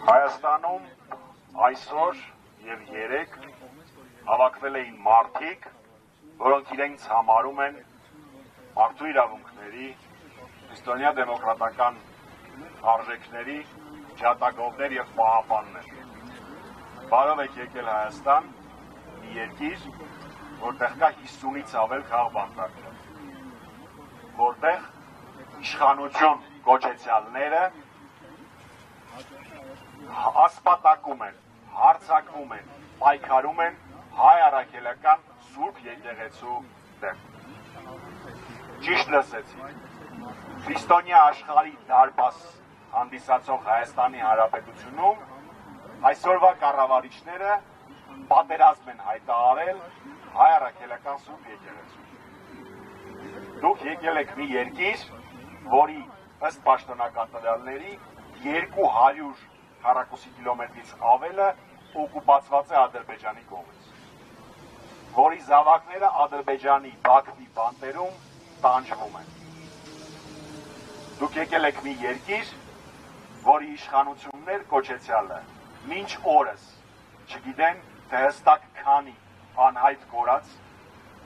Հայաստանում այսօր եւ երեկ հավաքվել էին մարդիկ, որոնք իրենց համարում են մարդու իրավունքների, քրիստոնյա դեմոկրատական արժեքների ջատագովներ եւ պահապաններ։ Բարով եք եկել Հայաստան, մի երկիր, որտեղ կա 50-ից ավել քաղաքապետարան, որտեղ իշխանություն կոչեցյալները ասպատակում են, հարձակվում են, պայքարում են հայ առաքելական Սուրբ եկեղեցու դեմ։ Ճիշտ լսեցիք, քրիստոնյա աշխարհի դարպաս հանդիսացող Հայաստանի Հանրապետությունում այսօրվա կառավարիչները պատերազմ են հայտարարել հայ առաքելական Սուրբ եկեղեցու։ Դուք եկել եք մի երկիր, որի ըստ պաշտոնական տվյալների 200 քառակուսի կիլոմետրից ավելը օկուպացված է Ադրբեջանի կողմից, որի զավակները Ադրբեջանի Բաքվի բանտերում տանջվում են։ Դուք եկել եք մի երկիր, որի իշխանություններ կոչեցյալը մինչ օրս չգիտեն, թե հստակ քանի անհայտ կորած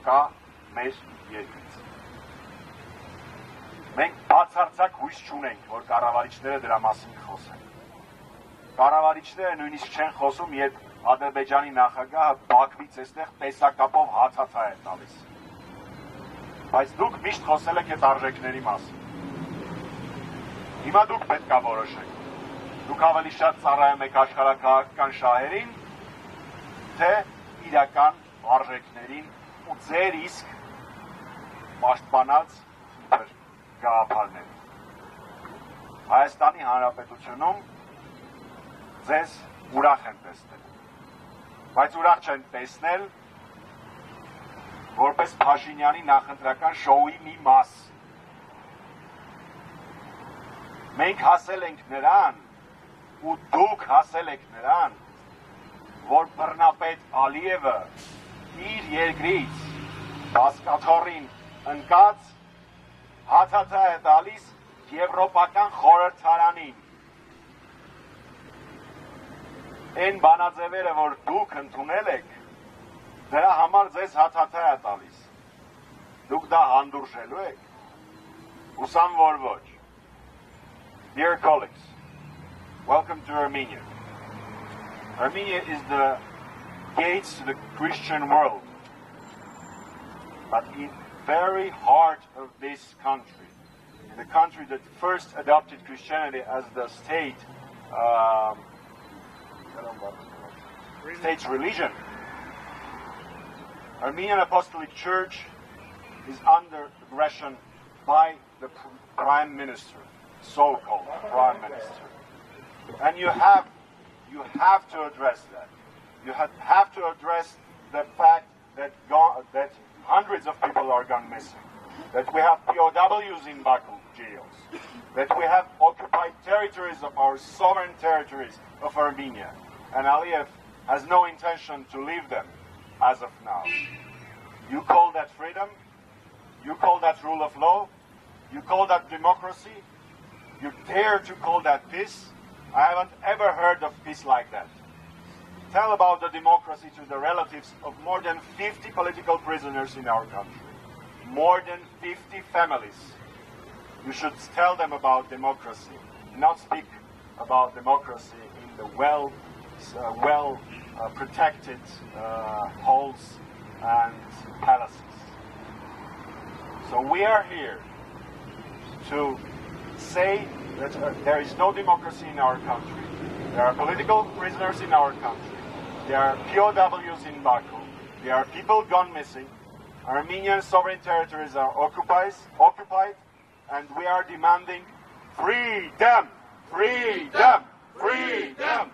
կա մեր երկրից։ Մենք բացարձակ հույս չունենք, որ կառավարիչները դրա մասին խոսեն։ Կառավարիչները նույնիսկ չեն խոսում, երբ Ադրբեջանի նախագահը Բաքվից այստեղ տեսակապով հացաթա է տալիս։ Բայց դուք միշտ խոսել եք այդ արժեքների մասին։ Հիմա դուք պետք է որոշեք։ Դուք ավելի շատ ծառայում եք աշխարհաքաղաքական շահերին, թե իրական արժեքներին ու ձեր իսկ պաշտպանած գաղափարներին։ Հայաստանի Հանրապետությունում ձեզ ուրախ են տեսնել, բայց ուրախ չեն տեսնել որպես Փաշինյանի նախընտրական շոուի մի մաս։ Մենք հասել ենք նրան, ու դուք հասել եք նրան, որ բռնապետ Ալիևը իր երկրից բասկաթոռին ընկած հացաթա է տալիս Եվրոպական խորհրդարանին։ Այն բանաձևերը, որ դուք ընդունել եք, դրա համար ձեզ հացաթա է տալիս։ Դուք դա հանդուրժելու եք։ Հուսամ, որ ոչ։ Dear colleagues, welcome to Armenia. Armenia is the gates to the Christian world. But in very heart of this country, in the country that first adopted Christianity as the state's religion, Armenian Apostolic Church is under aggression by the Prime Minister, so-called Prime Minister. And you have to address that. You have to address the fact that hundreds of people are gone missing, that we have POWs in Baku jails, that we have occupied territories of our sovereign territories of Armenia, and Aliyev has no intention to leave them as of now. You call that freedom? You call that rule of law? You call that democracy? You dare to call that peace? I haven't ever heard of peace like that. Tell about the democracy to the relatives of more than 50 political prisoners in our country. More than 50 families. You should tell them about democracy, not speak about democracy in the protected halls and palaces. So we are here to say that there is no democracy in our country. There are political prisoners in our country. There are POWs in Baku. There are people gone missing. Armenian sovereign territories are occupied, and we are demanding freedom, freedom, freedom,